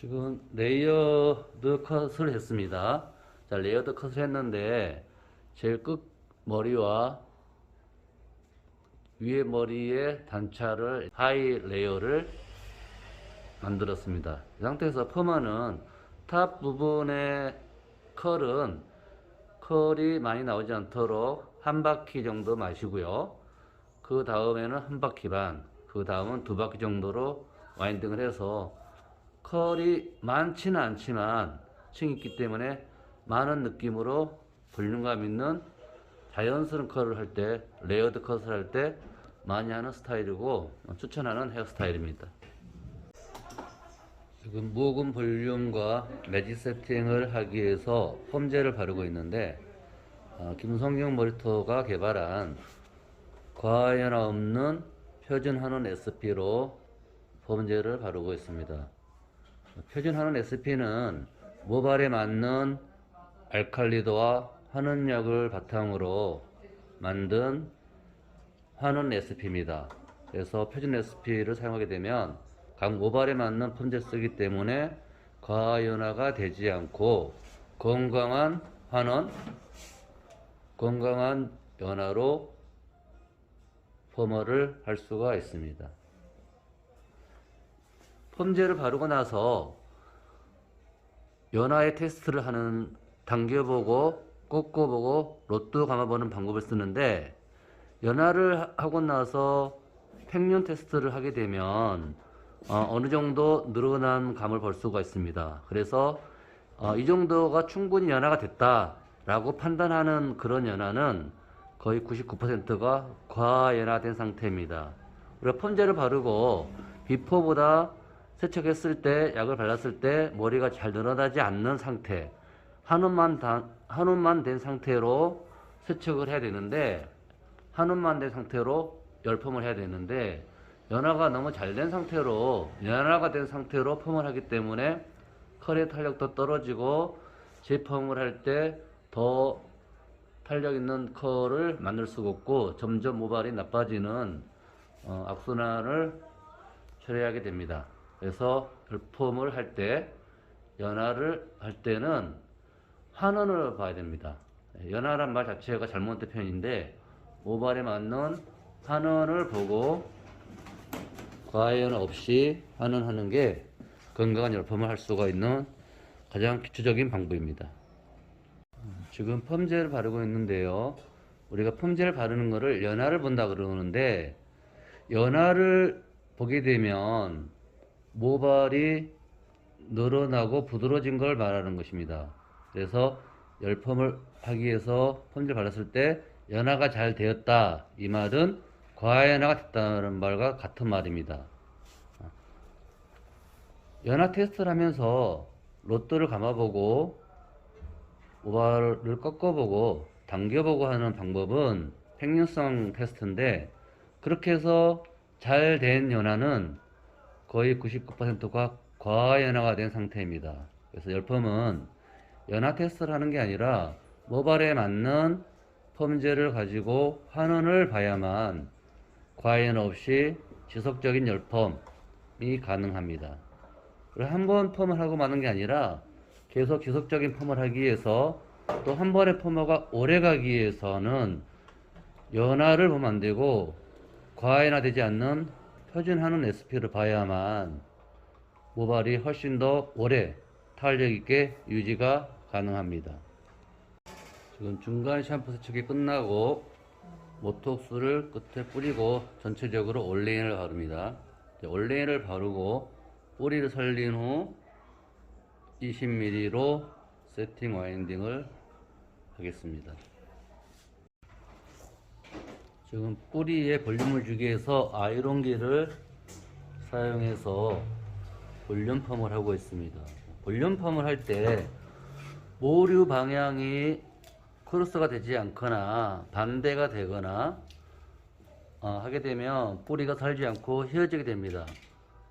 지금 레이어드 컷을 했습니다. 자, 레이어드 컷을 했는데 제일 끝 머리와 위에 머리의 단차를 하이 레이어를 만들었습니다. 이 상태에서 펌은 탑 부분의 컬이 많이 나오지 않도록 한 바퀴 정도 마시고요. 그 다음에는 한 바퀴 반, 그 다음은 두 바퀴 정도로 와인딩을 해서 컬이 많지는 않지만 층이 있기 때문에 많은 느낌으로 볼륨감 있는 자연스러운 컬을 할 때, 레이어드 컷을 할 때 많이 하는 스타일이고 추천하는 헤어스타일입니다. 지금 묵은 볼륨과 매직 세팅을 하기 위해서 폼젤을 바르고 있는데 김성경 머리토가 개발한 과연화 없는 표준 한원 SP로 폼젤을 바르고 있습니다. 표준 한원 SP는 모발에 맞는 알칼리도와 환원약을 바탕으로 만든 환원 SP입니다. 그래서 표준 SP를 사용하게 되면 각 모발에 맞는 폼젤 쓰기 때문에 과연화가 되지 않고 건강한 환원, 건강한 연화로 펌을 할 수가 있습니다. 폼젤을 바르고 나서 연화의 테스트를 하는 당겨보고 꺾어보고 로또 감아보는 방법을 쓰는데 연화를 하고 나서 팽륜 테스트를 하게 되면 어느 정도 늘어난 감을 볼 수가 있습니다. 그래서 이 정도가 충분히 연화가 됐다 라고 판단하는 그런 연화는 거의 99%가 과연화된 상태입니다. 우리가 폼젤을 바르고 비포보다 세척했을 때, 약을 발랐을 때 머리가 잘 늘어나지 않는 상태, 한온만 된 상태로 세척을 해야 되는데, 한온만 된 상태로 열펌을 해야 되는데, 연화가 너무 잘 된 상태로, 연화가 된 상태로 펌을 하기 때문에 컬의 탄력도 떨어지고 재펌을 할 때 더 탄력 있는 컬을 만들 수가 없고 점점 모발이 나빠지는 악순환을 처리하게 됩니다. 그래서 열펌을 할 때, 연화를 할 때는 환원을 봐야 됩니다. 연화란 말 자체가 잘못된 표현인데 모발에 맞는 환원을 보고 과연 없이 환원하는 게 건강한 열펌을 할 수가 있는 가장 기초적인 방법입니다. 지금 펌젤을 바르고 있는데요. 우리가 펌젤을 바르는 거를 연화를 본다 그러는데 연화를 보게 되면 모발이 늘어나고 부드러워진 걸 말하는 것입니다. 그래서 열펌을 하기 위해서 펌젤 발랐을 때 연화가 잘 되었다 이 말은 과연화가 됐다는 말과 같은 말입니다. 연화 테스트를 하면서 로또를 감아보고 모발을 꺾어보고 당겨보고 하는 방법은 팽륜성 테스트인데 그렇게 해서 잘 된 연화는 거의 99%가 과연화가 된 상태입니다. 그래서 열펌은 연화 테스트를 하는 게 아니라 모발에 맞는 펌젤을 가지고 환원을 봐야만 과연 없이 지속적인 열펌이 가능합니다. 한 번 펌을 하고 마는 게 아니라 계속 지속적인 펌을 하기 위해서 또 한 번의 펌어가 오래 가기 위해서는 연화를 보면 안 되고 과연화되지 않는 표준하는 SP를 봐야만 모발이 훨씬 더 오래 탄력 있게 유지가 가능합니다. 지금 중간 샴푸 세척이 끝나고 모톡스를 끝에 뿌리고 전체적으로 올레인을 바릅니다. 올레인을 바르고 뿌리를 살린 후 20mm로 세팅 와인딩을 하겠습니다. 지금 뿌리에 볼륨을 주기 위해서 아이론기를 사용해서 볼륨 펌을 하고 있습니다. 볼륨 펌을 할 때 모류 방향이 크로스가 되지 않거나 반대가 되거나 하게 되면 뿌리가 살지 않고 휘어지게 됩니다.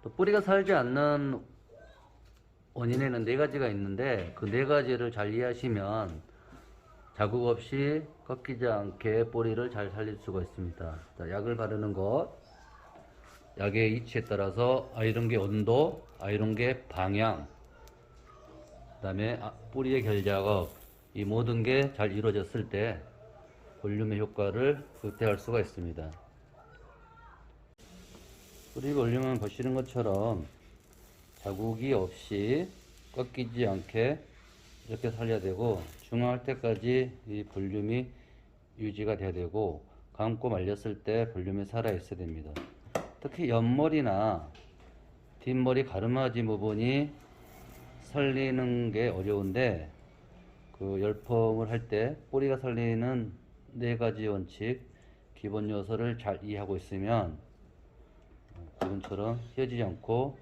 또 뿌리가 살지 않는 원인에는 네 가지가 있는데 그 네 가지를 잘 이해하시면 자국 없이 꺾이지 않게 뿌리를 잘 살릴 수가 있습니다. 자, 약을 바르는 것, 약의 위치에 따라서 아이론계 온도, 아이론계 방향, 그다음에 뿌리의 결 작업, 이 모든 게 잘 이루어졌을 때 볼륨의 효과를 극대화할 수가 있습니다. 뿌리 볼륨은 보시는 것처럼 자국이 없이 꺾이지 않게 이렇게 살려야 되고, 중화할 때까지 이 볼륨이 유지가 돼야 되고, 감고 말렸을 때 볼륨이 살아 있어야 됩니다. 특히 옆머리나 뒷머리 가르마지 부분이 살리는 게 어려운데, 그 열펌을 할 때 뿌리가 살리는 4가지 원칙, 기본 요소를 잘 이해하고 있으면 지금처럼 휘어지지 않고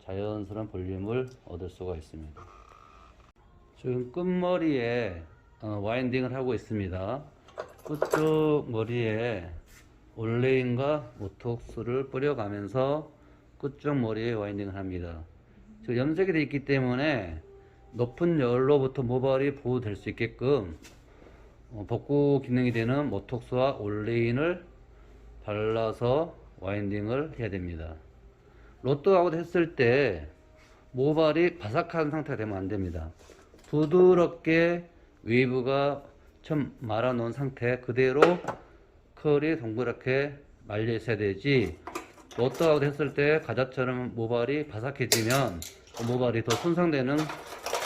자연스러운 볼륨을 얻을 수가 있습니다. 지금 끝머리에 와인딩을 하고 있습니다. 끝쪽 머리에 올레인과 모톡스를 뿌려가면서 끝쪽 머리에 와인딩을 합니다. 지금 염색이 되어 있기 때문에 높은 열로부터 모발이 보호될 수 있게끔 복구 기능이 되는 모톡스와 올레인을 발라서 와인딩을 해야 됩니다. 로또아웃 했을 때 모발이 바삭한 상태가 되면 안 됩니다. 부드럽게 웨이브가 좀 말아 놓은 상태 그대로 컬이 동그랗게 말려 있어야 되지, 로또아웃 했을 때 가자처럼 모발이 바삭해지면 모발이 더 손상되는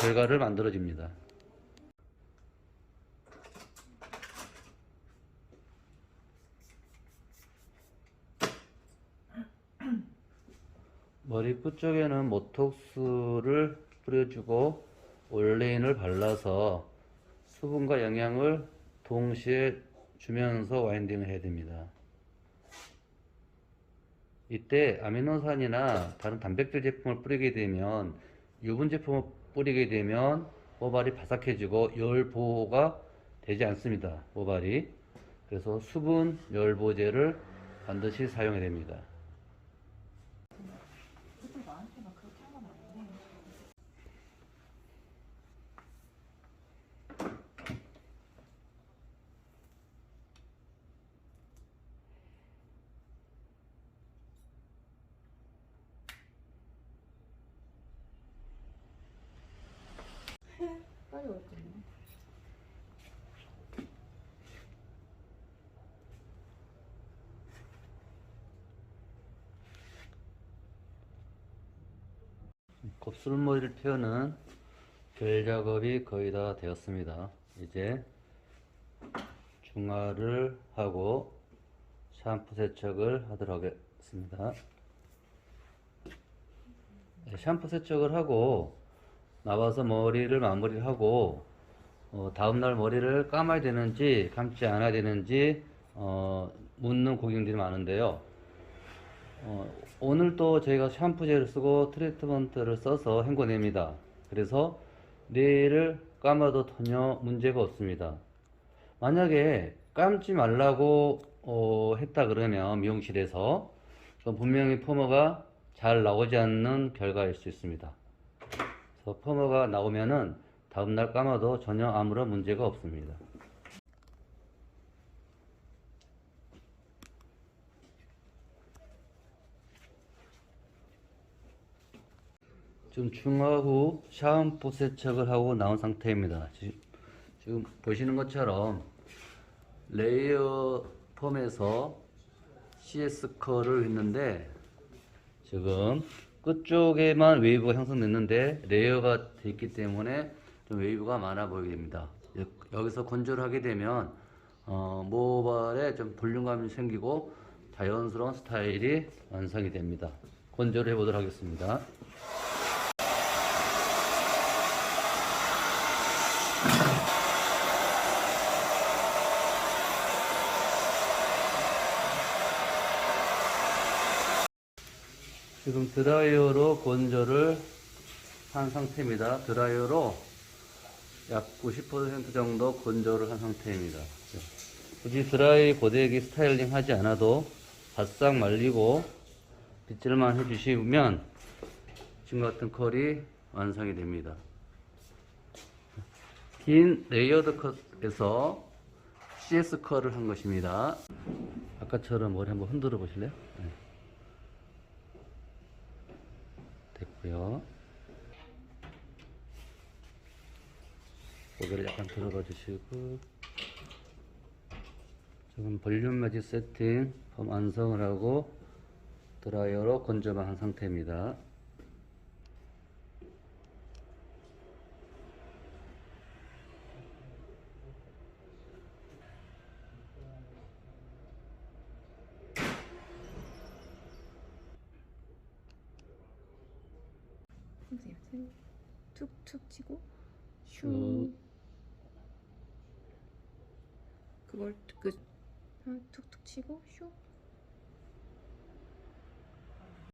결과를 만들어집니다. 머리 끝쪽에는 모톡스를 뿌려주고 올레인을 발라서 수분과 영양을 동시에 주면서 와인딩을 해야 됩니다. 이때 아미노산이나 다른 단백질 제품을 뿌리게 되면, 유분 제품을 뿌리게 되면 모발이 바삭해지고 열 보호가 되지 않습니다. 모발이. 그래서 수분 열보제를 반드시 사용해야 됩니다. 빨리 올 거네. 곱슬머리를 펴는 결 작업이 거의 다 되었습니다. 이제 중화를 하고 샴푸 세척을 하도록 하겠습니다. 샴푸 세척을 하고 나와서 머리를 마무리를 하고, 다음날 머리를 감아야 되는지 감지 않아야 되는지 묻는 고객님들이 많은데요. 오늘 또 저희가 샴푸제를 쓰고 트리트먼트를 써서 헹궈냅니다. 그래서 내일을 감아도 전혀 문제가 없습니다. 만약에 감지 말라고 했다 그러면 미용실에서 그럼 분명히 펌어가 잘 나오지 않는 결과일 수 있습니다. 그래서 펌어가 나오면은 다음날 감아도 전혀 아무런 문제가 없습니다. 지금 중화 후 샴푸 세척을 하고 나온 상태입니다. 지금 보시는 것처럼 레이어 펌에서 CS 컬을 했는데, 지금 끝쪽에만 웨이브가 형성됐는데 레이어가 되어 있기 때문에 좀 웨이브가 많아 보이게 됩니다. 여기서 건조를 하게 되면 모발에 좀 볼륨감이 생기고 자연스러운 스타일이 완성이 됩니다. 건조를 해보도록 하겠습니다. 지금 드라이어로 건조를 한 상태입니다. 드라이어로 약 90% 정도 건조를 한 상태입니다. 굳이 드라이 고데기 스타일링 하지 않아도 바싹 말리고 빗질만 해주시면 지금 같은 컬이 완성이 됩니다. 긴 레이어드 컷에서 CS 컬을 한 것입니다. 아까처럼 머리 한번 흔들어 보실래요? 네. 됐고요. 고개를 약간 들어봐 주시고, 지금 볼륨 매직 세팅 펌 완성을 하고 드라이어로 건조만 한 상태입니다. 보세요. 툭툭 치고 슈. 쭉. 그걸 툭툭 치고 슈.